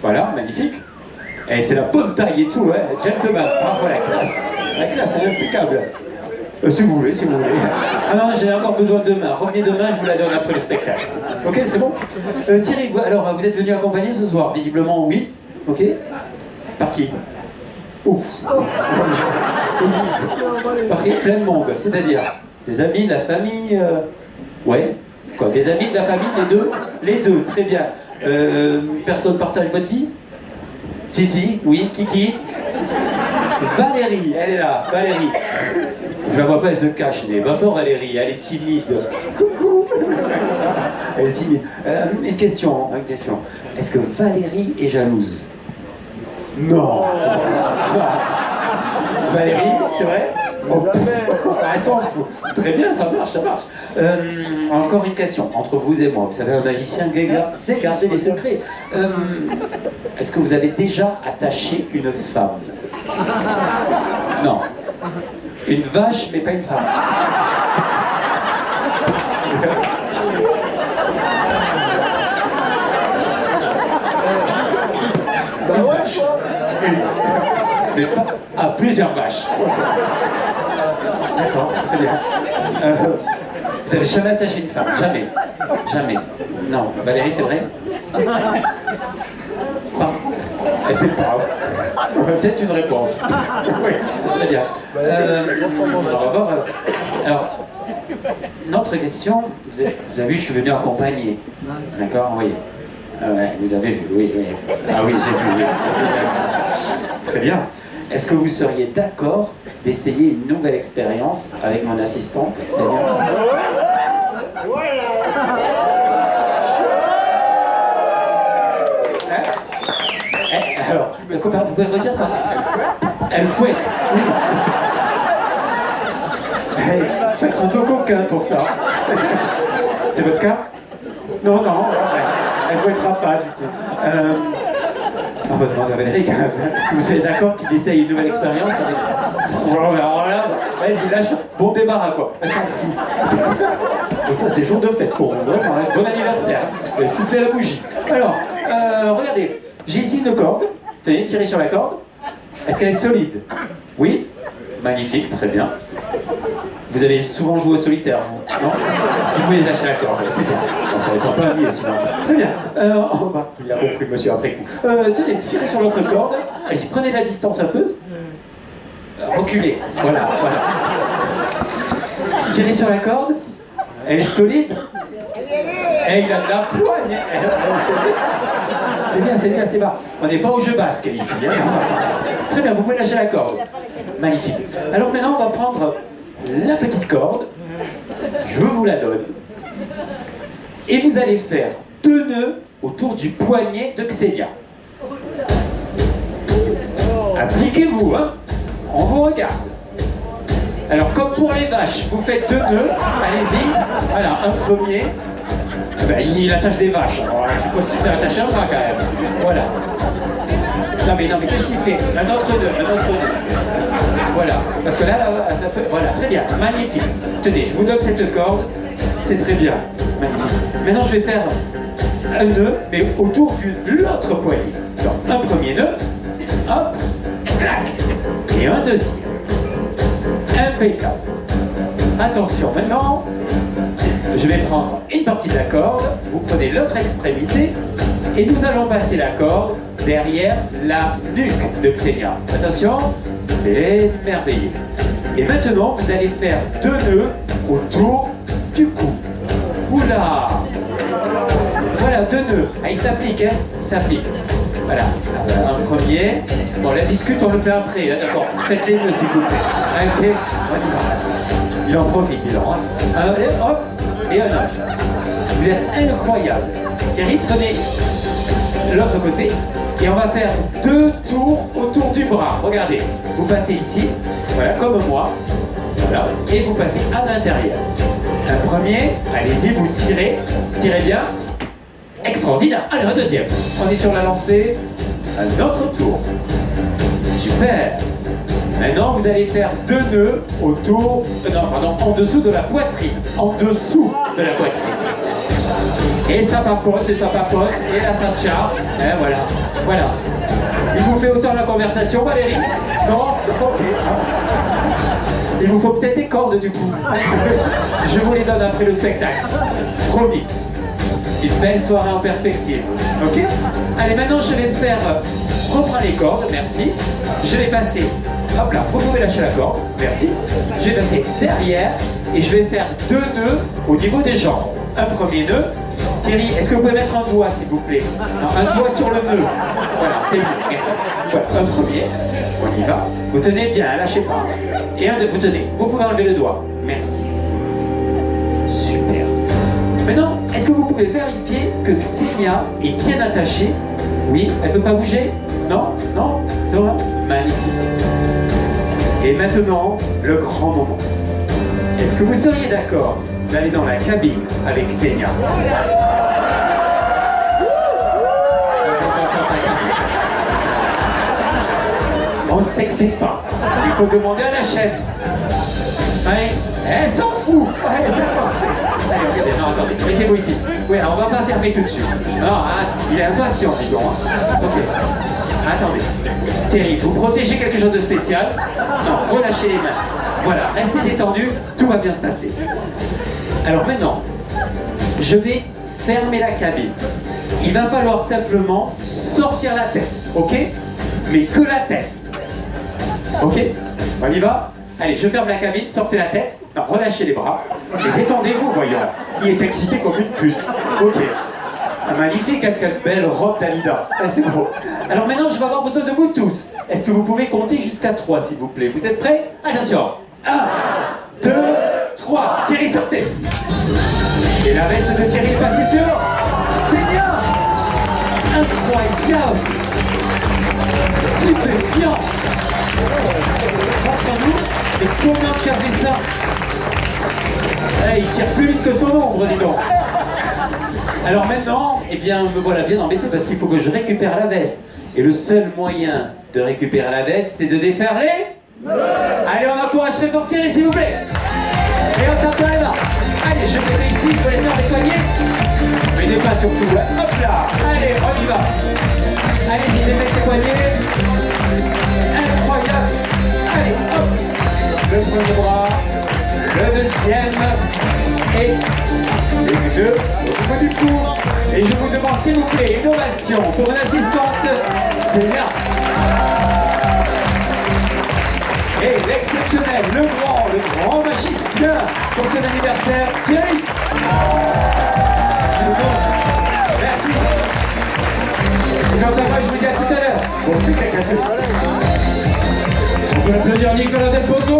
Voilà, magnifique. Et c'est la bonne taille et tout, hein. Gentleman. Bravo, la classe. La classe est impeccable. Si vous voulez, si vous voulez. Ah non, j'ai encore besoin demain. Revenez demain, je vous la donne après le spectacle. Ok, c'est bon. Thierry, alors vous êtes venu accompagner ce soir? Visiblement, oui. Ok. Par qui? Ouf. Par qui? Plein de monde. C'est-à-dire des amis, de la famille. Ouais. Quoi? Des amis, de la famille, les deux? Les deux, très bien. Personne partage votre vie? Si, oui. Qui? Valérie, elle est là. Valérie. Je la vois pas, elle se cache. N'ayez pas peur, Valérie, elle est timide. Coucou. Elle est timide. Une question. Est-ce que Valérie est jalouse? Non. Valérie, c'est vrai? Oh, elle s'en fout. Très bien, ça marche. Encore une question, entre vous et moi. Vous savez, un magicien sait garder les secrets. Est-ce que vous avez déjà attaché une femme? Non. Une vache, mais pas une femme. Une vache. Mais pas... Ah, plusieurs vaches. D'accord, très bien. Vous n'avez jamais attaché une femme? Jamais. Non. Valérie, c'est vrai? Pas. Et c'est pas. C'est une réponse. Oui, très bien. On va voir. Alors, notre question, vous avez vu, je suis venu accompagner. D'accord, oui. Ouais, vous avez vu, oui. Ah oui, j'ai vu, oui. Très bien. Est-ce que vous seriez d'accord d'essayer une nouvelle expérience avec mon assistante, Xenia? Alors, vous pouvez redire pardon? Elle fouette. Oui. Il faut être un peu coquin pour ça. C'est votre cas? Non, elle fouettera pas du coup. On va demander à Valérie quand même. Est-ce que vous êtes d'accord qu'il essaye une nouvelle expérience avec... Alors là, vas-y, lâche. Bon débarras quoi. Elle s'en fout. Et ça, c'est jour de fête pour vous, vraiment. Hein. Bon anniversaire. Soufflez la bougie. Alors, regardez. J'ai ici une corde. Tenez, tirez sur la corde. Est-ce qu'elle est solide? Oui? Magnifique, très bien. Vous avez souvent joué au solitaire, vous? Non? Vous pouvez lâcher la corde, c'est bien. Bon, ça va être un peu ennuyeux sinon. Très bien. Il a compris, monsieur, après coup. Tenez, tirez sur l'autre corde. Allez, prenez de la distance un peu. Reculez. Voilà. Tirez sur la corde. Elle est solide. Et il a de la poigne. C'est bien. On n'est pas au jeu basque ici. Hein. Très bien, vous pouvez lâcher la corde. Magnifique. Alors maintenant, on va prendre la petite corde. Je vous la donne. Et vous allez faire 2 nœuds autour du poignet de Xenia. Appliquez-vous, hein. On vous regarde. Alors, comme pour les vaches, vous faites 2 nœuds. Allez-y. Voilà, un premier. Il attache des vaches. Alors, je suppose qu'il s'est attaché un bras quand même. Voilà. Non mais qu'est-ce qu'il fait? Un autre nœud. Voilà. Parce que là, ça peut... Voilà, très bien. Magnifique. Tenez, je vous donne cette corde. C'est très bien. Magnifique. Maintenant, je vais faire un nœud, mais autour de l'autre poignet. Donc, un premier nœud. Hop. Clac. Et un deuxième. Impeccable. Attention, maintenant... Je vais prendre une partie de la corde, vous prenez l'autre extrémité et nous allons passer la corde derrière la nuque de Xenia. Attention, c'est merveilleux. Et maintenant, vous allez faire 2 nœuds autour du cou. Oula! Voilà, 2 nœuds. Ah, il s'applique, hein? Il s'applique. Voilà, un premier. Bon, la discute, on le fait après, hein, d'accord? Faites les nœuds, s'il vous plaît. Ok, on y va. Il en profite, il en. Allez, hop! Et un autre. Vous êtes incroyable. Thierry, prenez l'autre côté et on va faire 2 tours autour du bras. Regardez, vous passez ici, voilà, comme moi, voilà, et vous passez à l'intérieur. Un premier, allez-y, vous tirez bien. Extraordinaire. Allez, un deuxième. On est sur la lancée. Un autre tour. Super. Maintenant, vous allez faire 2 nœuds autour, en dessous de la poitrine. En dessous de la poitrine. Et ça papote, et là ça charge. Et voilà, voilà. Il vous fait autant la conversation, Valérie? Non? Ok. Il vous faut peut-être des cordes du coup. Je vous les donne après le spectacle. Promis. Une belle soirée en perspective. Ok? Allez, maintenant je vais me faire... reprendre les cordes, merci. Je vais passer... Hop là, vous pouvez lâcher la corde, merci. Je vais passer derrière et je vais faire 2 nœuds au niveau des jambes. Un premier nœud. Thierry, est-ce que vous pouvez mettre un doigt, s'il vous plaît? Non, un doigt sur le nœud. Voilà, c'est bon, merci. Voilà, un premier. On y va. Vous tenez bien, lâchez pas. Et un deuxième, vous tenez. Vous pouvez enlever le doigt. Merci. Super. Maintenant, est-ce que vous pouvez vérifier que Xenia est bien attachée? Oui, elle ne peut pas bouger? Non? Non? C'est vrai? Magnifique. Et maintenant, le grand moment. Est-ce que vous seriez d'accord d'aller dans la cabine avec Xenia? On sait que c'est pas. Il faut demander à la chef. Ouais, elle s'en fout. Ouais, c'est parfait. Allez, regardez, non, attendez, mettez-vous ici. Oui, alors on va pas fermer tout de suite. Non, hein, il est impatient, dis donc. Ok. Attendez. Thierry, vous protégez quelque chose de spécial? Non, relâchez les mains. Voilà, restez détendu, tout va bien se passer. Alors maintenant, je vais fermer la cabine. Il va falloir simplement sortir la tête, ok? Mais que la tête. Ok? On y va? Allez, je ferme la cabine, sortez la tête. Non, relâchez les bras. Et détendez-vous, voyons. Il est excité comme une puce. Ok. Magnifique, quelle belle robe d'Alida. C'est beau. Alors maintenant, je vais avoir besoin de vous tous. Est-ce que vous pouvez compter jusqu'à 3, s'il vous plaît? Vous êtes prêts? Attention. 1, 2, 3. Thierry, sortez. Et la veste de Thierry est passée sur Xenia. Incroyable. Stupéfiant. Montre-nous. Mais comment tu as fait ça? Il tire plus vite que son ombre, dis donc. Alors maintenant, eh bien, me voilà bien embêté parce qu'il faut que je récupère la veste. Et le seul moyen de récupérer la veste, c'est de défaire les... Allez, on encourage très fort Thierry, s'il vous plaît. Et on tape dans les mains. Allez, je vais ici, il faut les faire les poignets. Mais des pas surtout, là. Hop là. Allez, on y va. Allez-y, défaites les poignets. Incroyable. Allez, hop. Le premier bras, le deuxième. Et les deux au bout du cou. Et je vous demande s'il vous plaît une ovation pour mon assistante Célia. Et l'exceptionnel, le grand magicien pour son anniversaire, Thierry. Merci. Et quant à moi, je vous dis à tout à l'heure. Bon spectacle à tous. On peut applaudir Nicolas Del Pozo.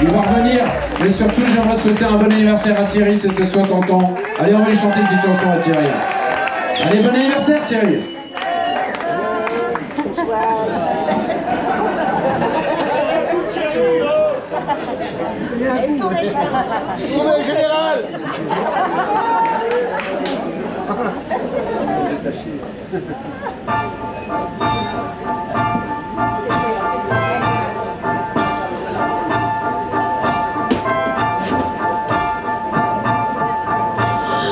Il va revenir, mais surtout j'aimerais souhaiter un bon anniversaire à Thierry, c'est ses 60 ans. Allez, on va lui chanter une petite chanson à Thierry. Allez, bon anniversaire Thierry. Tournée générale.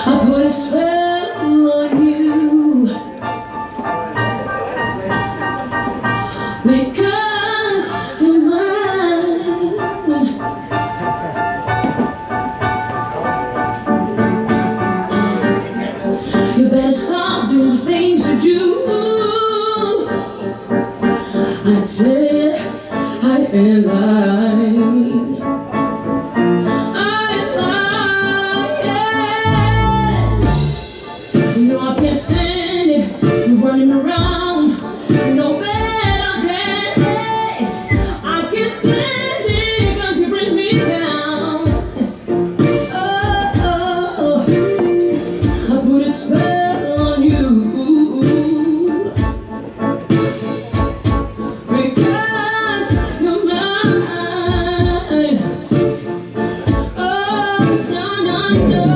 I put a spell on you because you're mine. You better stop doing the things you do. I tell you, I ain't lying. I can't stand it, you running around, no better than I can't stand it, cause you bring me down. Oh, I put a spell on you because you're mine. Oh, no, no, no.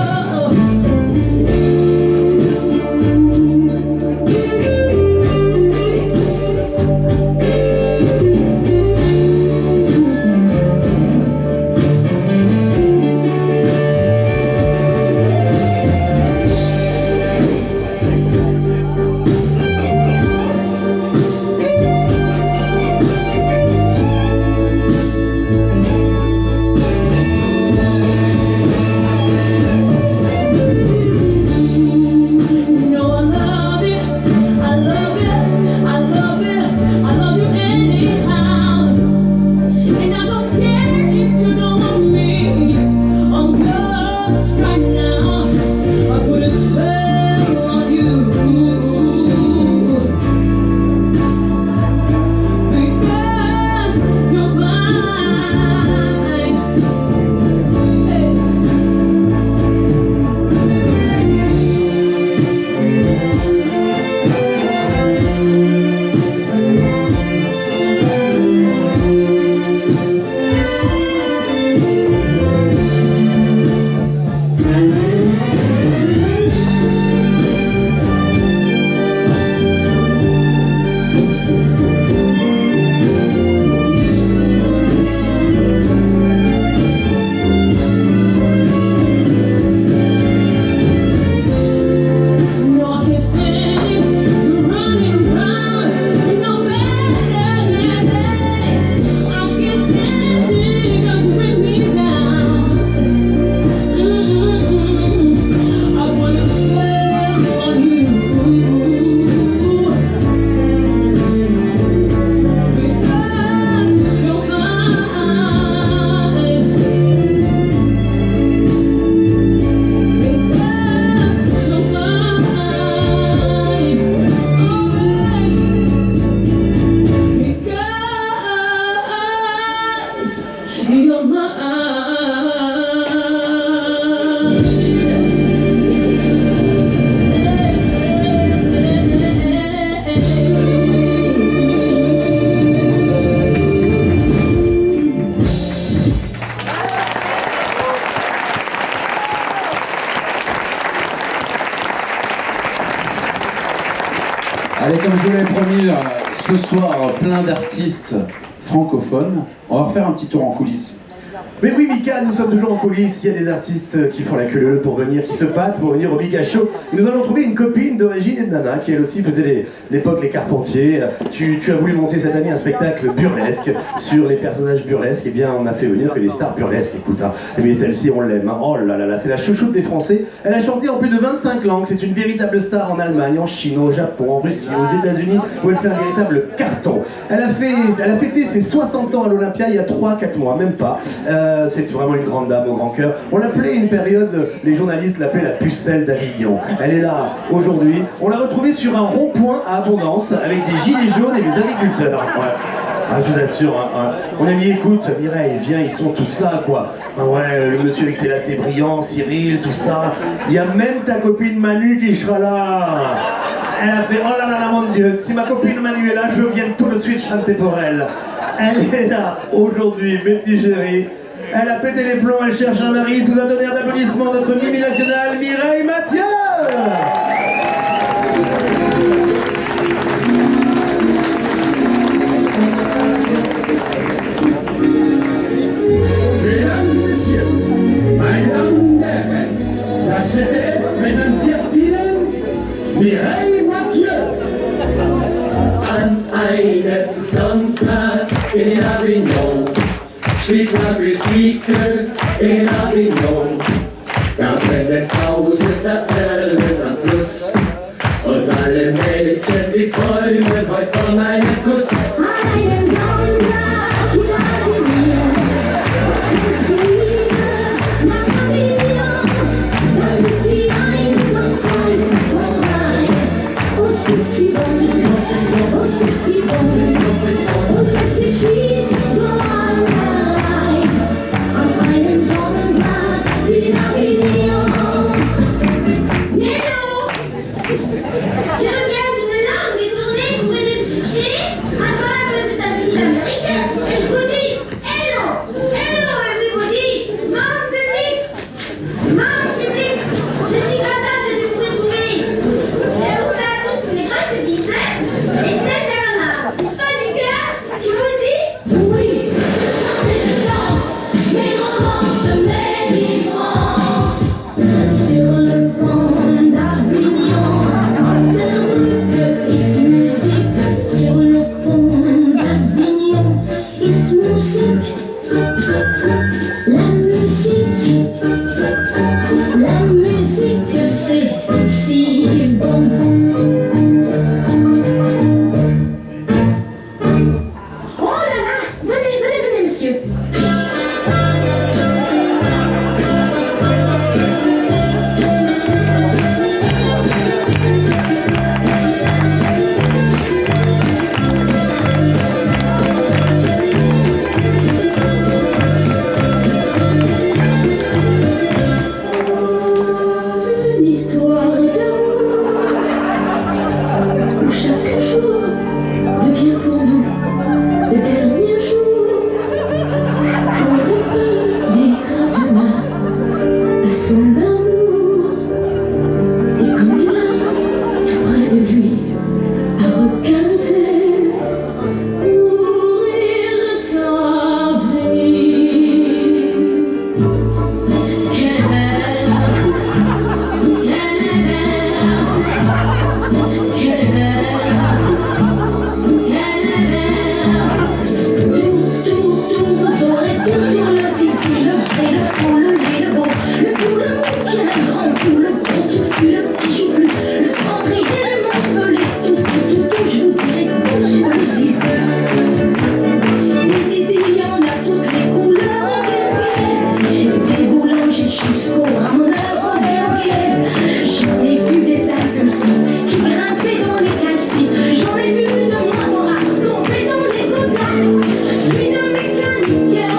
Allez, comme je vous l'ai promis, ce soir, plein d'artistes francophones. On va refaire un petit tour en coulisses. Mais oui, Mika, nous sommes toujours en coulisses. Il y a des artistes qui font la queue leu pour venir, qui se battent pour venir au Mika Show. Et nous allons trouver une copine d'origine et de Nana qui elle aussi faisait l'époque les Carpentiers. Tu as voulu monter cette année un spectacle burlesque sur les personnages burlesques. Eh bien, on a fait venir que les stars burlesques. Écoute, hein. Mais celle-ci, on l'aime. Hein. Oh là là là, c'est la chouchoute des Français. Elle a chanté en plus de 25 langues. C'est une véritable star en Allemagne, en Chine, au Japon, en Russie, aux États-Unis, où elle fait un véritable carton. Elle a fêté ses 60 ans à l'Olympia il y a 3-4 mois, même pas. C'est vraiment une grande dame au grand cœur. On l'appelait une période, les journalistes l'appelaient la pucelle d'Avignon. Elle est là aujourd'hui. On l'a retrouvée sur un rond-point à Abondance avec des gilets jaunes et des agriculteurs. Ouais. Ah, je vous assure, hein. On a dit écoute, Mireille, viens, ils sont tous là, quoi. Ah ouais, le monsieur avec ses lacets brillants, Cyril, tout ça. Il y a même ta copine Manu qui sera là. Elle a fait, oh là là là, mon Dieu, si ma copine Manu est là, je viens tout de suite chanter pour elle. Elle est là aujourd'hui, mes petits chéris. Elle a pété les plombs, elle cherche un mari. Sous un tonnerre d'applaudissements, notre Mimi nationale, Mireille Mathieu. Mesdames et messieurs, meine Damen und Herren, das ZDF präsentiert Ihnen Mireille Mathieu. An einem Sonntag in Avignon spielt man Musik in Avignon. Da brennen tausende Perlen am Fluss und alle Mädchen, die träumen heute von einem Kuss. An einem Sonntag in Avignon, ich fliege nach Avignon, da ist die Einsamkeit vorbei. Und Sissi, und Sissi, und es geschieht.